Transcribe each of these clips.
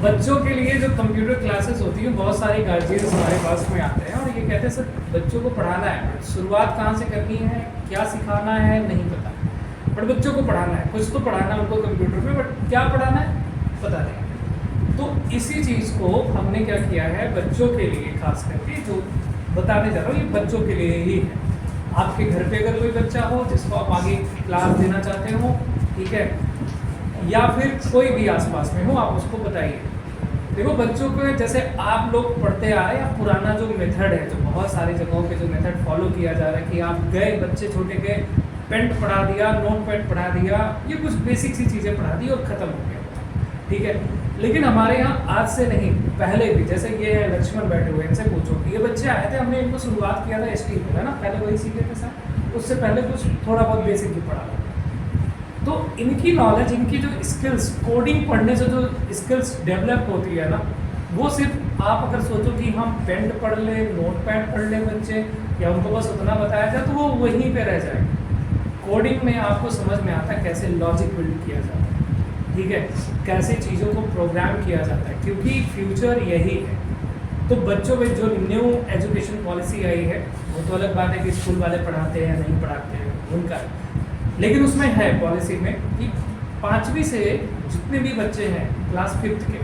बच्चों के लिए जो कंप्यूटर क्लासेस होती हैं, बहुत सारे गार्जियंस हमारे पास में आते हैं और ये कहते हैं सर बच्चों को पढ़ाना है, शुरुआत कहाँ से करनी है, क्या सिखाना है नहीं पता, बट बच्चों को पढ़ाना है, कुछ तो पढ़ाना है उनको कंप्यूटर में, बट क्या पढ़ाना है पता नहीं। तो इसी चीज़ को हमने क्या किया है बच्चों के लिए, खास करके जो बताने जा रहा हूँ ये बच्चों के लिए ही है। आपके घर पे अगर कोई बच्चा हो जिसको आप आगे क्लास देना चाहते हो, ठीक है, या फिर कोई भी आसपास में हो, आप उसको बताइए। देखो बच्चों को जैसे आप लोग पढ़ते आ रहे हैं, पुराना जो मेथड है, जो बहुत सारी जगहों पे जो मेथड फॉलो किया जा रहा है कि आप गए, बच्चे छोटे गए, पेंट पढ़ा दिया, नोट पैड पढ़ा दिया, ये कुछ बेसिक सी चीज़ें पढ़ा दी और ख़त्म हो गया, ठीक है। लेकिन हमारे यहाँ आज से नहीं, पहले भी, जैसे ये है लक्ष्मण बैठे हुए, इनसे पूछो, ये बच्चे आए थे, हमने इनको शुरुआत किया था HTML, है ना, पहले वही सीखे थे सर, उससे पहले कुछ थोड़ा बहुत बेसिक भी पढ़ा था। तो इनकी नॉलेज, इनकी जो स्किल्स, कोडिंग पढ़ने से जो स्किल्स डेवलप होती है ना, वो सिर्फ आप अगर सोचो कि हम पेंट पढ़ ले, नोट पैड पढ़ ले बच्चे, या उनको बस उतना बताया जाए, तो वो वहीं पे रह जाएगा। कोडिंग में आपको समझ में आता है कैसे लॉजिक बिल्ड किया जाता है, ठीक है, कैसे चीज़ों को प्रोग्राम किया जाता है, क्योंकि फ्यूचर यही है। तो बच्चों में जो न्यू एजुकेशन पॉलिसी आई है, वो तो अलग बात है कि स्कूल वाले पढ़ाते हैं नहीं पढ़ाते हैं उनका, लेकिन उसमें है पॉलिसी में कि 5वीं से जितने भी बच्चे हैं क्लास 5th के,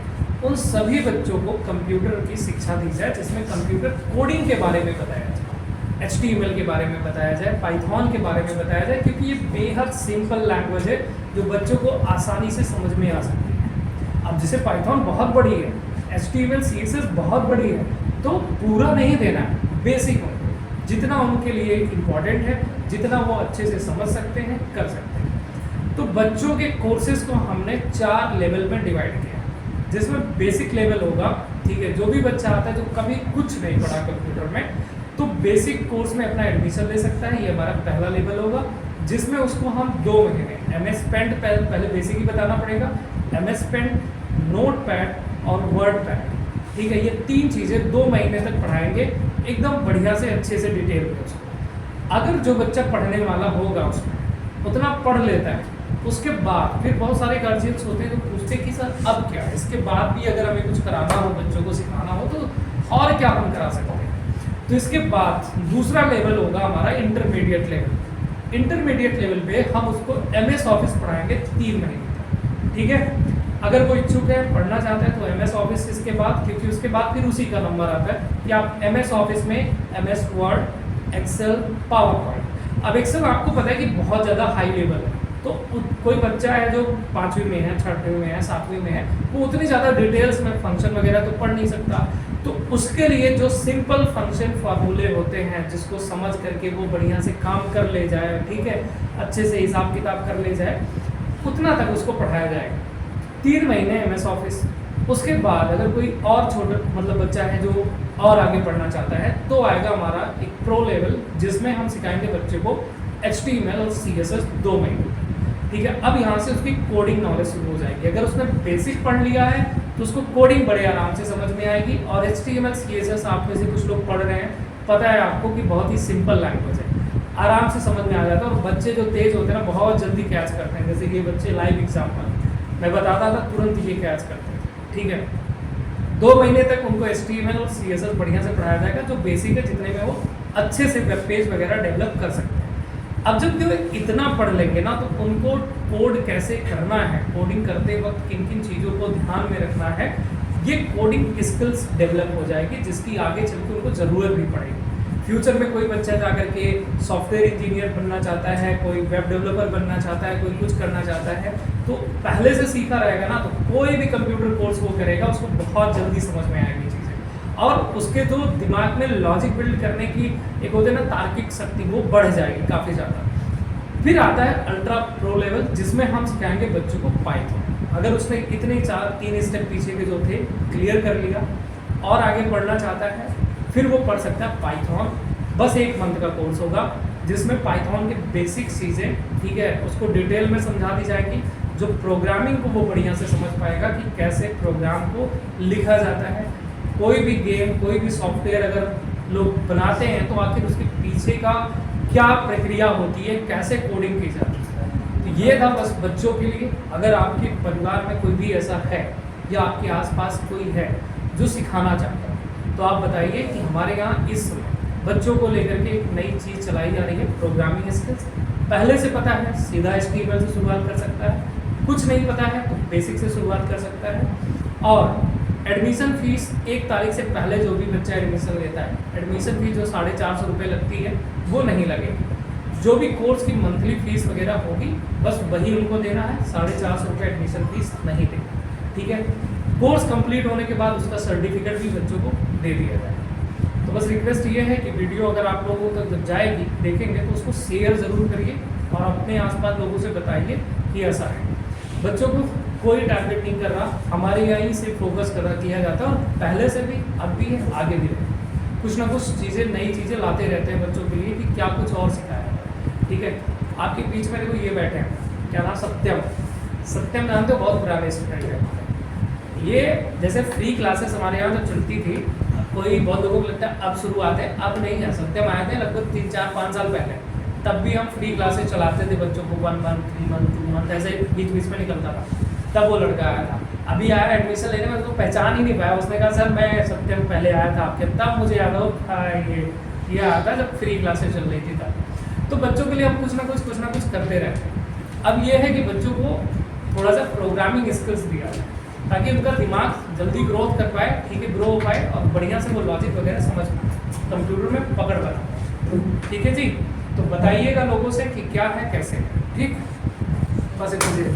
उन सभी बच्चों को कंप्यूटर की शिक्षा दी जाए, जिसमें कंप्यूटर कोडिंग के बारे में बताया जाए, HTML के बारे में बताया जाए, पाइथन के बारे में बताया जाए, क्योंकि ये बेहद सिंपल लैंग्वेज है जो बच्चों को आसानी से समझ में आ सकती है। अब जैसे पाइथन बहुत बड़ी है, HTML CSS बहुत बड़ी है, तो पूरा नहीं देना है, बेसिक हो, जितना उनके लिए इम्पॉर्टेंट है, जितना वो अच्छे से समझ सकते हैं कर सकते हैं। तो बच्चों के कोर्सेज को हमने 4 लेवल में डिवाइड किया, जिसमें बेसिक लेवल होगा, ठीक है, जो भी बच्चा आता है जो कभी कुछ नहीं पढ़ा कंप्यूटर में, तो बेसिक कोर्स में अपना एडमिशन ले सकता है, ये हमारा पहला लेवल होगा, जिसमें उसको हम 2 महीने MS पेंट पहले बेसिक ही बताना पड़ेगा, MS पेंट, नोट पैड और वर्ड पैड, ठीक है, ये 3 चीज़ें 2 महीने तक पढ़ाएंगे एकदम बढ़िया से, अच्छे से डिटेल में उसको। अगर जो बच्चा पढ़ने वाला होगा उसमें उतना पढ़ लेता है, उसके बाद फिर बहुत सारे गार्जियंस होते हैं जो पूछते हैं कि सर अब क्या, इसके बाद भी अगर हमें कुछ कराना हो, बच्चों को सिखाना हो, तो और क्या हम करा सकते हैं। तो इसके बाद दूसरा लेवल होगा हमारा इंटरमीडिएट लेवल। इंटरमीडिएट लेवल पे हम उसको MS ऑफिस पढ़ाएंगे 3 महीने तक, ठीक है। अगर कोई इच्छुक है, पढ़ना चाहता है, तो MS ऑफिस इसके बाद, क्योंकि उसके बाद फिर उसी का नंबर आता है कि आप MS ऑफिस में MS word, excel, power point. अब एक्सेल आपको पता है कि बहुत ज़्यादा हाई लेवल है, तो कोई बच्चा है जो 5वीं में है, 6वीं में है, 7वीं में है, वो उतनी ज़्यादा डिटेल्स में फंक्शन वगैरह तो पढ़ नहीं सकता। तो उसके लिए जो सिंपल फंक्शन फार्मूले होते हैं, जिसको समझ करके वो बढ़िया से काम कर ले जाए, ठीक है, अच्छे से हिसाब किताब कर ले जाए, उतना तक उसको पढ़ाया जाएगा 3 महीने MS ऑफिस। उसके बाद अगर कोई और छोटा मतलब बच्चा है जो और आगे पढ़ना चाहता है, तो आएगा हमारा एक प्रो लेवल, जिसमें हम सिखाएंगे बच्चे को HTML और CSS 2 महीने, ठीक है। अब यहाँ से उसकी कोडिंग नॉलेज शुरू हो जाएगी। अगर उसने बेसिक पढ़ लिया है तो उसको कोडिंग बड़े आराम से समझ में आएगी। और HTML CSS आप में से कुछ लोग पढ़ रहे हैं, पता है आपको कि बहुत ही सिंपल लैंग्वेज है, आराम से समझ में आ जाता है। और बच्चे जो तेज़ होते हैं ना, बहुत जल्दी कैच करते हैं। जैसे ये बच्चे लाइव एग्जाम्पल मैं बताता था, तुरंत ये कैच करते हैं, ठीक है। 2 महीने तक उनको HTML और CSS बढ़िया से पढ़ाया जाएगा, जो बेसिक है, जितने में वो अच्छे से वेब पेज वगैरह डेवलप कर सकते हैं। अब जब वो इतना पढ़ लेंगे ना, तो उनको कोड कैसे करना है, कोडिंग करते वक्त किन किन चीज़ों को ध्यान में रखना है, ये कोडिंग स्किल्स डेवलप हो जाएगी, जिसकी आगे चल के उनको ज़रूरत भी पड़ेगी। फ्यूचर में कोई बच्चा जाकर के सॉफ्टवेयर इंजीनियर बनना चाहता है, कोई वेब डेवलपर बनना चाहता है, कोई कुछ करना चाहता है, तो पहले से सीखा रहेगा ना, तो कोई भी कंप्यूटर कोर्स वो करेगा, उसको बहुत जल्दी समझ में आएगी चीज़ें। और उसके जो दिमाग में लॉजिक बिल्ड करने की एक होते हैं ना तार्किक शक्ति, वो बढ़ जाएगी काफ़ी ज़्यादा। फिर आता है अल्ट्रा प्रो लेवल, जिसमें हम सिखाएंगे बच्चों को पाइथन। अगर उसने इतने 3 स्टेप पीछे के जो थे क्लियर कर लिया और आगे पढ़ना चाहता है, फिर वो पढ़ सकता है पाइथन। बस 1 मंथ का कोर्स होगा, जिसमें पाइथन के बेसिक चीज़ें, ठीक है, उसको डिटेल में समझा दी जाएगी। जो प्रोग्रामिंग को वो बढ़िया से समझ पाएगा कि कैसे प्रोग्राम को लिखा जाता है। कोई भी गेम, कोई भी सॉफ्टवेयर अगर लोग बनाते हैं, तो आखिर उसके पीछे का क्या प्रक्रिया होती है, कैसे कोडिंग की जाती है। तो ये था बस बच्चों के लिए। अगर आपके परिवार में कोई भी ऐसा है या आपके आसपास कोई है जो सिखाना चाहता है, तो आप बताइए कि हमारे यहाँ इस समय बच्चों को लेकर के एक नई चीज़ चलाई जा रही है, प्रोग्रामिंग स्किल्स। पहले से पता है सीधा HTML से शुरुआत कर सकता है, कुछ नहीं पता है तो बेसिक से शुरुआत कर सकता है। और एडमिशन फीस 1 तारीख से पहले जो भी बच्चा एडमिशन लेता है, एडमिशन फीस जो 450 रुपये लगती है वो नहीं लगेगी। जो भी कोर्स की मंथली फीस वगैरह होगी बस वही उनको देना है, 450 रुपये एडमिशन फीस नहीं देगी, ठीक है। कोर्स कंप्लीट होने के बाद उसका सर्टिफिकेट भी बच्चों को दे दिया जाए। तो बस रिक्वेस्ट ये है कि वीडियो अगर आप लोगों तक जब जाएगी देखेंगे तो उसको शेयर ज़रूर करिए और अपने आसपास लोगों से बताइए कि ऐसा है। बच्चों को कोई टारगेट नहीं कर रहा, हमारे यहीं से फोकस किया जाता है और पहले से भी अब भी है, आगे भी है। कुछ ना कुछ चीज़ें, नई चीज़ें लाते रहते हैं बच्चों के लिए कि क्या कुछ और सिखाया है, ठीक है। आपके बीच में देखो ये बैठे हैं, क्या नाम, सत्यम जानते हो, बहुत पुराने स्टूडेंट हैं ये। जैसे फ्री क्लासेस हमारे यहाँ जब चलती थी, कोई बहुत लोगों को लगता है अब शुरुआत है, अब नहीं है। सत्यम आए थे लगभग 3, 4, 5 साल पहले, तब भी हम फ्री क्लासेस चलाते थे बच्चों को, 1 मंथ, 3 मंथ, 2 मंथ ऐसे बीच बीच में निकलता था। तब वो लड़का आया था, अभी आया एडमिशन लेने में, तो पहचान ही नहीं पाया। उसने कहा सर मैं सत्यम पहले आया था आपके, तब मुझे याद हो ये आया था जब फ्री क्लासेस चल रही थी तब। तो बच्चों के लिए हम कुछ ना कुछ करते रहते हैं। अब ये है कि बच्चों को थोड़ा सा प्रोग्रामिंग स्किल्स दिया जाए ताकि उनका दिमाग जल्दी ग्रोथ कर पाए, ठीक है, ग्रो हो पाए और बढ़िया से वो लॉजिक वगैरह समझ पाए, कंप्यूटर में पकड़ पाए, ठीक है जी। तो बताइएगा लोगों से कि क्या है कैसे है, ठीक। बस इतनी देर।